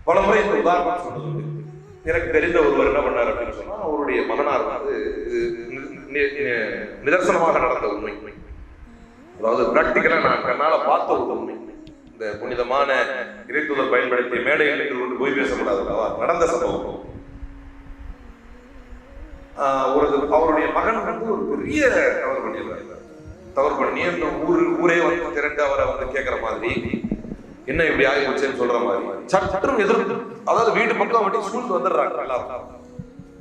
பல முறை இந்த உதாரணம் சொன்னது எனக்கு தெரிந்த ஒருவர் என்ன பண்ணார் அப்படின்னு சொன்னா, அவருடைய மகனார் வந்து நிதர்சனமாக நடந்த உண்மை, அதாவது பிராக்டிக்கலா நான் கண்ணால பார்த்த ஒரு உண்மை. இந்த புனிதமான இறைத்தூதர் பயன்படுத்திய மேடைகளுக்கு கொண்டு போய் பேசக்கூடாது, நடந்த சம்பவம். அவருடைய மகன் வந்து ஒரு பெரிய தவறு பண்ணிடுறாரு. தவறு பண்ணி அந்த ஊரே வந்து திரண்டு அவரை வந்து கேட்கிற மாதிரி, என்ன இப்படி ஆகி போச்சுன்னு சொல்ற மாதிரி சற்றும் எதிர்ப்பு, அதாவது வீடு பக்கம் மட்டும் சூழ்ந்து வந்துடுறாங்க எல்லாரும்.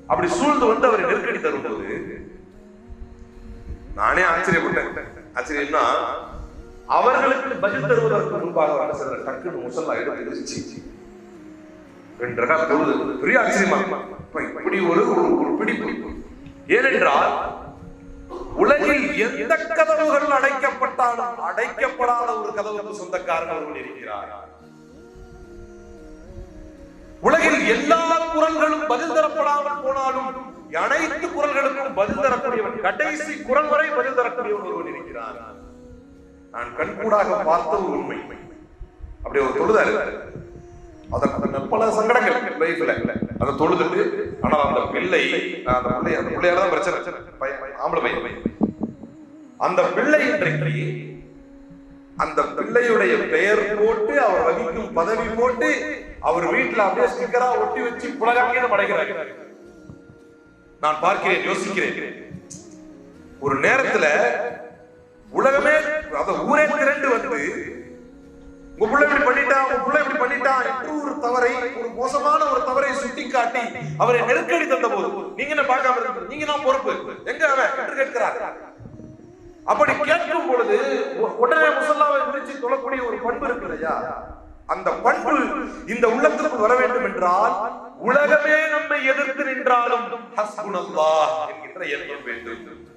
அப்படி சூழ்ந்து வந்து அவரை நெருக்கடி தரும்போது நானே ஆச்சரியப்பட்டேன். ஆச்சரியம்னா, அவர்களுக்கு பதில் தருவதற்கு முன்பாக டக்குன்னு முசல்லா எடுத்து 2 ரகா தொழுது. பெரிய ஆச்சரியமா இப்படி ஒரு பிடி பிடிப்பு. ஏனென்றால் உலகில் எந்த கதவுகள் அடைக்கப்பட்டாலும் அடைக்கப்படாத ஒரு கதவுக்கு சொந்தக்காரன் ஒருவன் இருக்கிறார். உலகில் எல்லா குரல்களும் பதில் தரப்படாமல் போனாலும் அனைத்து குரல்களுக்கும் பதில் தரக்கூடியவன், கடைசி குரல் வரை பதில் தரக்கூடியவன் ஒருவன் இருக்கிறான். நான் கண்கூடாக பார்த்த ஒரு உண்மை. அப்படி ஒரு தொழுதாரு, அதற்கு பல சங்கடங்கள் லைஃப்ல அதை தொழுதுட்டு, ஆனால் அந்த பிள்ளையாலதான் பிரச்சனை, ஆம்பளை பையன். அந்த பிள்ளை இன்றைக்கு அந்த பிள்ளையுடைய பெயர் போட்டு, அவர் வகிக்கும் பதவி போட்டு, அவர் வீட்டுல அப்படியே ஸ்டிக்கரா ஒட்டி வச்சு புலகாங்கியம் அடைகிறார். நான் பார்க்கிறேன், யோசிக்கிறேன். ஒரு நேரத்துல உலகமே, ஊரே திரண்டு வந்து உங்க பிள்ளை இப்படி பண்ணிட்டான், உங்க பிள்ளை இப்படி பண்ணிட்டான் என்று ஒரு தவறை, ஒரு மோசமான ஒரு தவறை சுட்டிக்காட்டி அவரை நெருக்கடி தந்த போது, நீங்க என்ன பார்க்காம இருக்கு, நீங்க தான் பொறுப்பு, எங்க அவன் என்று கேட்கிறார். அப்படி கேட்கும் பொழுது உடனே முசல்லாவை விரிச்சு தொழக்கூடிய ஒரு பண்பு இருக்கு இல்லையா, அந்த பண்பு இந்த உள்ளத்திற்கு வர வேண்டும் என்றால், உலகமே நம்மை எதிர்த்து நின்றாலும் ஹஸ்புனல்லாஹ் என்கின்ற எண்ணம் வேண்டும்.